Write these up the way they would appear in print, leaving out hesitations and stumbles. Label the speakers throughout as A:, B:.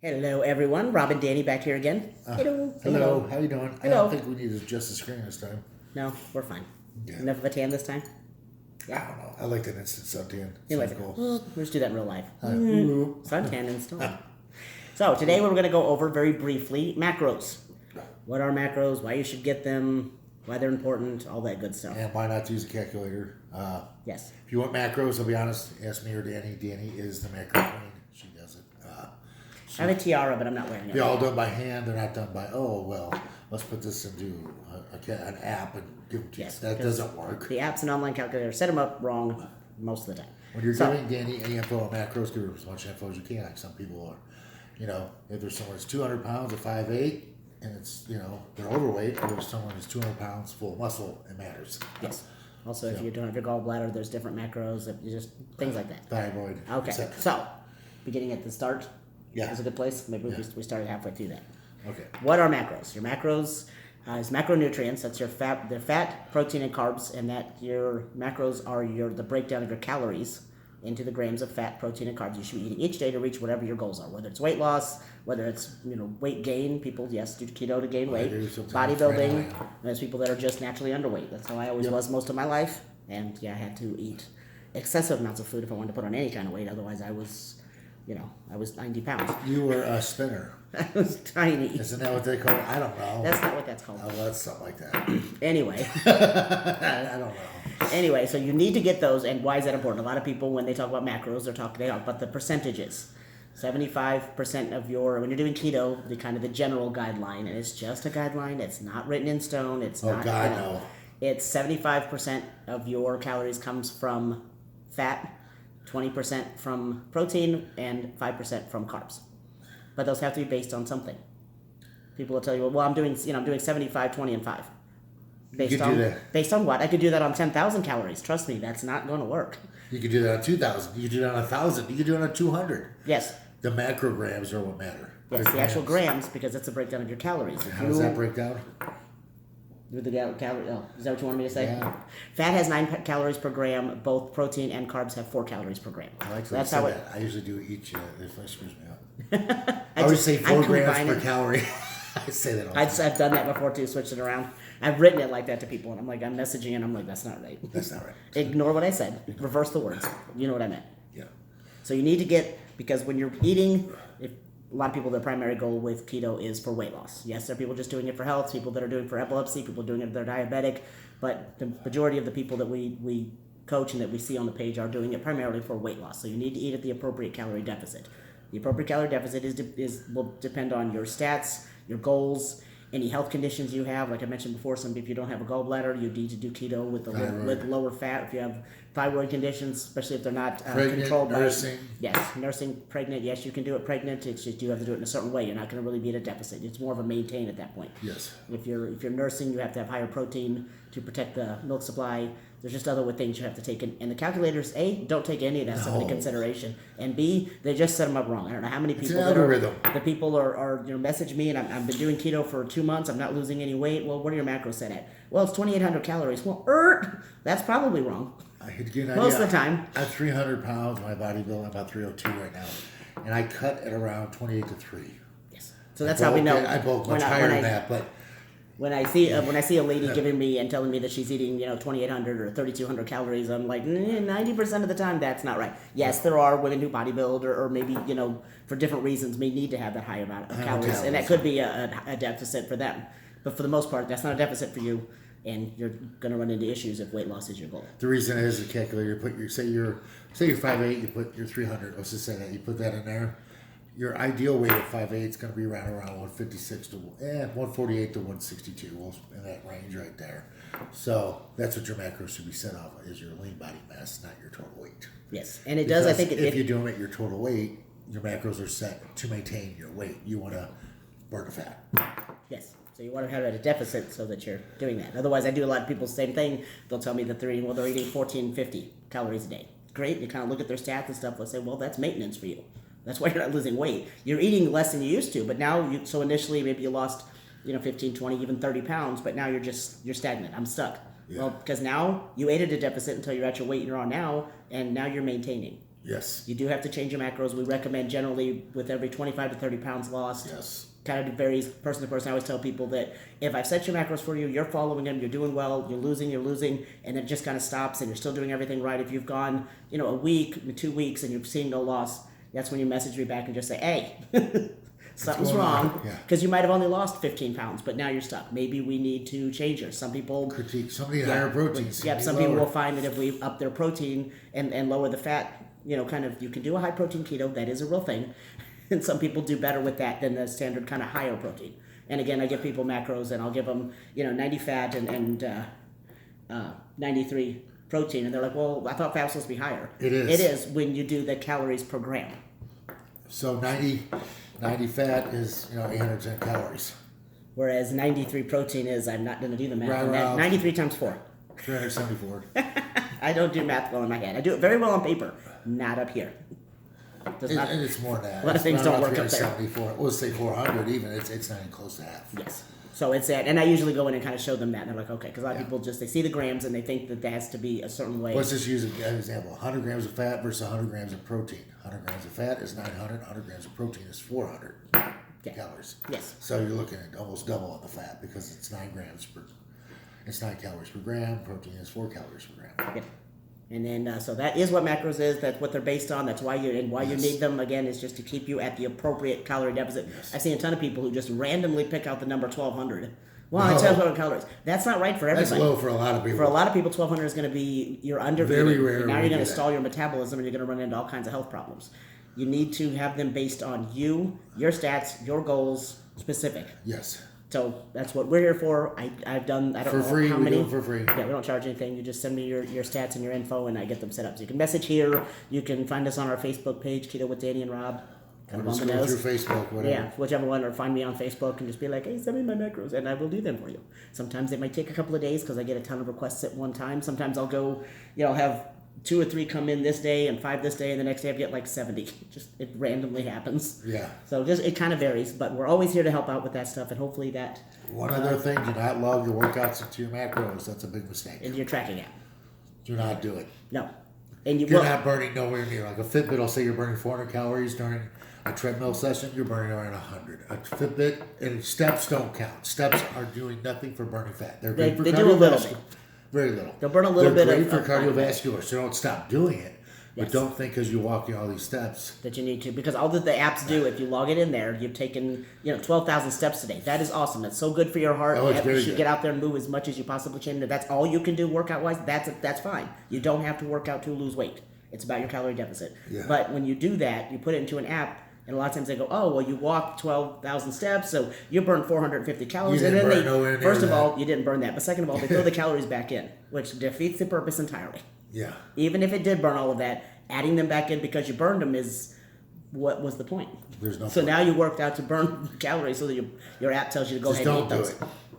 A: Hello, everyone. Rob and Danny back here again. Hello.
B: Hello. How you doing?
A: Hello.
B: I don't think we need to adjust the screen this time.
A: No, we're fine.
B: Yeah.
A: Enough of a tan this time?
B: I don't know. I like that instant suntan.
A: You like
B: cool.
A: We'll just do that in real life.
B: Ooh.
A: Suntan installed. So today we're going to go over very briefly macros. What are macros? Why you should get them? Why they're important? All that good stuff.
B: And why not to use a calculator?
A: Yes.
B: If you want macros, I'll be honest. Ask me or Danny. Danny is the macro queen. She does it.
A: I have a tiara, but I'm not wearing it.
B: They're all done by hand. They're not done by, let's put this into an app and give them to
A: Yes,
B: you. That doesn't work.
A: The apps and online calculators set them up wrong most of the time.
B: When you're giving Danny any info on macros, give her as much info as you can. Like some people are, if there's someone that's 200 pounds at 5'8", and it's, they're overweight, or there's someone who's 200 pounds full of muscle, it matters.
A: Yes. Also, if you don't have your gallbladder, there's different macros, just things like that.
B: Thyroid.
A: Okay, so beginning at the start is a good place. Maybe we started halfway through that.
B: Okay.
A: What are macros? Your macros is macronutrients. That's your fat, protein, and carbs, and that your macros are the breakdown of your calories into the grams of fat, protein, and carbs you should be eating each day to reach whatever your goals are. Whether it's weight loss, whether it's weight gain. People do keto to gain weight. Bodybuilding. And there's people that are just naturally underweight. That's how I always was most of my life. And I had to eat excessive amounts of food if I wanted to put on any kind of weight. Otherwise, I was 90 pounds.
B: You were a spinner.
A: I was tiny.
B: Isn't that what they call it? I don't know.
A: That's not what that's called.
B: Oh, that's something like that.
A: Anyway.
B: I don't know.
A: Anyway, so you need to get those, and why is that important? A lot of people, when they talk about macros, they talk about the percentages. 75% of when you're doing keto, the general guideline, and it's just a guideline. It's not written in stone. It's not.
B: God, no.
A: It's 75% of your calories comes from fat, 20% from protein, and 5% from carbs. But those have to be based on something. People will tell you, well, I'm doing 75, 20, and 5. Based on what? I could do that on 10,000 calories. Trust me, that's not going to work.
B: You could do that on 2,000. You could do that on 1,000. You could do it on 200.
A: Yes.
B: The macrograms are what matter.
A: Yes, the actual grams, because it's a breakdown of your calories.
B: How does that break down?
A: With the calorie, is that what you wanted me to say?
B: Yeah.
A: Fat has 9 calories per gram. Both protein and carbs have 4 calories per gram.
B: I like
A: so that's how
B: that. I usually do each. If it screws me up. I always say 4 grams per calorie. I say that all the time.
A: I've done that before too. Switched it around. I've written it like that to people, and I'm messaging, and I'm like, that's not right.
B: That's not right.
A: Ignore what I said. Reverse the words. You know what I meant.
B: Yeah.
A: So you need to because when you're eating, a lot of people, their primary goal with keto is for weight loss. Yes, there are people just doing it for health, people that are doing it for epilepsy, people doing it if they're diabetic, but the majority of the people that we coach and that we see on the page are doing it primarily for weight loss. So you need to eat at the appropriate calorie deficit. The appropriate calorie deficit will depend on your stats, your goals, any health conditions you have. Like I mentioned before, if you don't have a gallbladder, you need to do keto with lower fat. If you have thyroid conditions, especially if they're not controlled by
B: nursing.
A: Yes, nursing, pregnant. Yes, you can do it pregnant. It's just you have to do it in a certain way. You're not going to really be at a deficit. It's more of a maintain at that point.
B: Yes.
A: If you're nursing, you have to have higher protein to protect the milk supply. There's just other things you have to take in. And the calculators, A, don't take any of that stuff into consideration. And B, they just set them up wrong. I don't know how many people are message me, and I've been doing keto for 2 months. I'm not losing any weight. Well, what are your macros set at? Well, it's 2,800 calories. Well, that's probably wrong.
B: I could give you an
A: Most
B: idea.
A: of the time.
B: I'm 300 pounds. My bodybuilding, I'm about 302 right now. And I cut at around 28 to 3.
A: Yes. So that's how we know.
B: I bulk much higher than that, but...
A: When I see a lady giving me and telling me that she's eating 2,800 or 3,200 calories, I'm like 90% of the time that's not right. Yes, there are women who bodybuild or maybe for different reasons may need to have that high amount of calories, and that could be a deficit for them. But for the most part, that's not a deficit for you, and you're going to run into issues if weight loss is your goal.
B: The reason is the calculator. Say you're 5'8", you put your 300. Let's just say that you put that in there. Your ideal weight at 5'8" is going to be around 156 to 148 to 162, in that range right there. So that's what your macros should be set off is your lean body mass, not your total weight.
A: Yes, and it does. I think
B: if you're doing it at your total weight, your macros are set to maintain your weight. You want to burn the fat.
A: Yes. So you want to have it at a deficit so that you're doing that. Otherwise, I do a lot of people the same thing. They'll tell me that they're eating 1,450 calories a day. Great. You kind of look at their stats and stuff. They'll say, well, that's maintenance for you. That's why you're not losing weight. You're eating less than you used to, but now so initially maybe you lost 15, 20, even 30 pounds, but now you're stagnant. I'm stuck. Yeah. Well, because now you ate at a deficit until you're at your weight you're on now, and now you're maintaining.
B: Yes.
A: You do have to change your macros. We recommend generally with every 25 to 30 pounds lost.
B: Yes.
A: Kind of varies person to person. I always tell people that if I've set your macros for you, you're following them, you're doing well, you're losing, and it just kind of stops and you're still doing everything right. If you've gone, a week, 2 weeks, and you're seeing no loss, that's when you message me back and just say, hey, something's wrong. Because you might have only lost 15 pounds, but now you're stuck. Maybe we need to change it. Some people
B: critique. Somebody higher protein.
A: Some people will find that if we up their protein and lower the fat, you can do a high protein keto. That is a real thing. And some people do better with that than the standard kind of higher protein. And again, I give people macros, and I'll give them, 90 fat and 93 protein. And they're like, well, I thought fat was supposed to be higher.
B: It is.
A: It is when you do the calories per gram.
B: So 90 fat is, 810 calories.
A: Whereas 93 protein is, I'm not going to do the math
B: Right
A: on that. 93 times 4.
B: 374.
A: I don't do math well in my head. I do it very well on paper, not up here.
B: And it's more than that.
A: A lot of things don't work up there.
B: 74. We'll say 400 even. It's not even close to half.
A: Yes. So it's that. And I usually go in and kind of show them that. And they're like, okay. Because a lot of people they see the grams and they think that has to be a certain way.
B: Let's just use an example. 100 grams of fat versus 100 grams of protein. 100 grams of fat is 900. 100 grams of protein is 400 calories.
A: Yes.
B: So you're looking at almost double on the fat because it's 9 calories per gram. Protein is 4 calories per gram.
A: Yeah. And then, so that is what macros is. That's what they're based on. That's why you need them. Again, is just to keep you at the appropriate calorie deficit.
B: Yes.
A: I've seen a ton of people who just randomly pick out the number 1,200. Well, it's 1,200 calories. That's not right for everybody.
B: That's low for a lot of people.
A: For a lot of people, 1,200 is going to be you're under.
B: Very rare.
A: Now you're going to stall your metabolism, and you're going to run into all kinds of health problems. You need to have them based on you, your stats, your goals, specific.
B: Yes.
A: So that's what we're here for. I've done, I don't
B: for
A: know
B: free,
A: how many.
B: We do it for free.
A: Yeah, we don't charge anything. You just send me your stats and your info, and I get them set up. So you can message here. You can find us on our Facebook page, Keto with Dani and Rob.
B: Or just go through Facebook, whatever.
A: Yeah, whichever one, or find me on Facebook and just be like, hey, send me my macros, and I will do them for you. Sometimes it might take a couple of days because I get a ton of requests at one time. Sometimes I'll go, have 2 or 3 come in this day and 5 this day, and the next day I get like 70. It randomly happens.
B: Yeah.
A: So it kind of varies, but we're always here to help out with that stuff, and hopefully that.
B: One other thing, do not log your workouts into your macros. That's a big mistake.
A: Into your tracking app.
B: Do not do it.
A: No. And
B: you're not burning nowhere near. Like a Fitbit will say you're burning 400 calories during a treadmill session. You're burning around 100. A Fitbit and steps don't count. Steps are doing nothing for burning fat. They're great for
A: they do a little bit.
B: Very little.
A: They'll burn a little bit.
B: They're great for cardiovascular, so don't stop doing it.
A: Yes.
B: But don't think because you're walking all these steps
A: that you need to, because all that the apps do, if you log it in there, you've taken 12,000 steps today. That is awesome. That's so good for your heart.
B: Oh, it's very
A: you should
B: good.
A: get out there and move as much as you possibly can. If that's all you can do workout wise, that's fine. You don't have to work out to lose weight. It's about your calorie deficit.
B: Yeah.
A: But when you do that, you put it into an app. And a lot of times they go, oh, well, you walked 12,000 steps, so you burned 450 calories.
B: You didn't burn nowhere near
A: first of
B: that.
A: all, you didn't burn that. But second of all, they throw the calories back in, which defeats the purpose entirely.
B: Yeah.
A: Even if it did burn all of that, adding them back in because you burned them is what was the point?
B: There's no
A: So
B: point.
A: now you worked out to burn calories so that your app tells you to go
B: Just
A: ahead and
B: don't
A: eat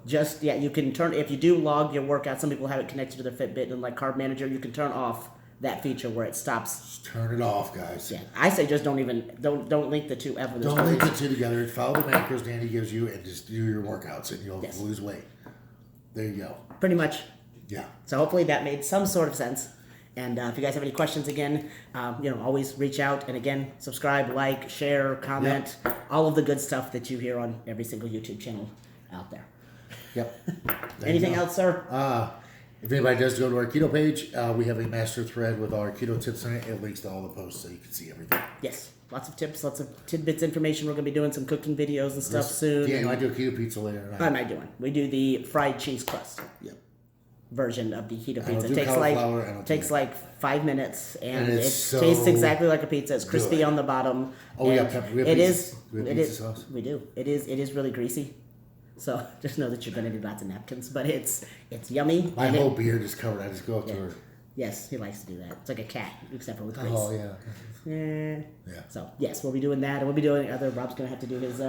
B: do
A: those.
B: it.
A: You can turn, if you do log your workout, some people have it connected to their Fitbit and like Carb Manager, you can turn off that feature where it stops.
B: Just turn it off, guys.
A: Yeah, I say just don't link the two ever.
B: Don't link the two together. Follow the macros Dani gives you and just do your workouts and you'll lose weight. There you go.
A: Pretty much.
B: Yeah.
A: So hopefully that made some sort of sense. And if you guys have any questions, again, always reach out. And again, subscribe, like, share, comment, all of the good stuff that you hear on every single YouTube channel out there.
B: Yep.
A: Anything else, sir?
B: If anybody does go to our keto page, we have a master thread with our keto tips on it. It links to all the posts so you can see everything.
A: Yes. Lots of tips, lots of tidbits, information. We're going to be doing some cooking videos and stuff soon.
B: Yeah, I do a keto pizza later tonight.
A: What am I doing? We do the fried cheese crust.
B: Yep.
A: Version of the keto
B: I don't
A: pizza.
B: do
A: It takes like 5 minutes, and it
B: so
A: tastes exactly like a pizza. It's crispy
B: good.
A: on the bottom.
B: Oh, we have pepper. We have pizza sauce.
A: We do. It is really greasy. So just know that you're going to need lots of napkins, but it's yummy.
B: My whole beard is covered. I just go up to her.
A: Yes, he likes to do that. It's like a cat, except for with grease.
B: Oh yeah.
A: Yeah. So yes, we'll be doing that, and we'll be doing other. Rob's going to have to do his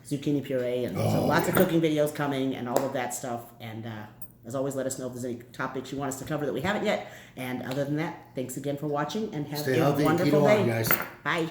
A: zucchini puree, and so lots of cooking videos coming, and all of that stuff. And as always, let us know if there's any topics you want us to cover that we haven't yet. And other than that, thanks again for watching, and have
B: Stay
A: a
B: healthy and
A: wonderful
B: keto
A: day.
B: on, guys.
A: Bye.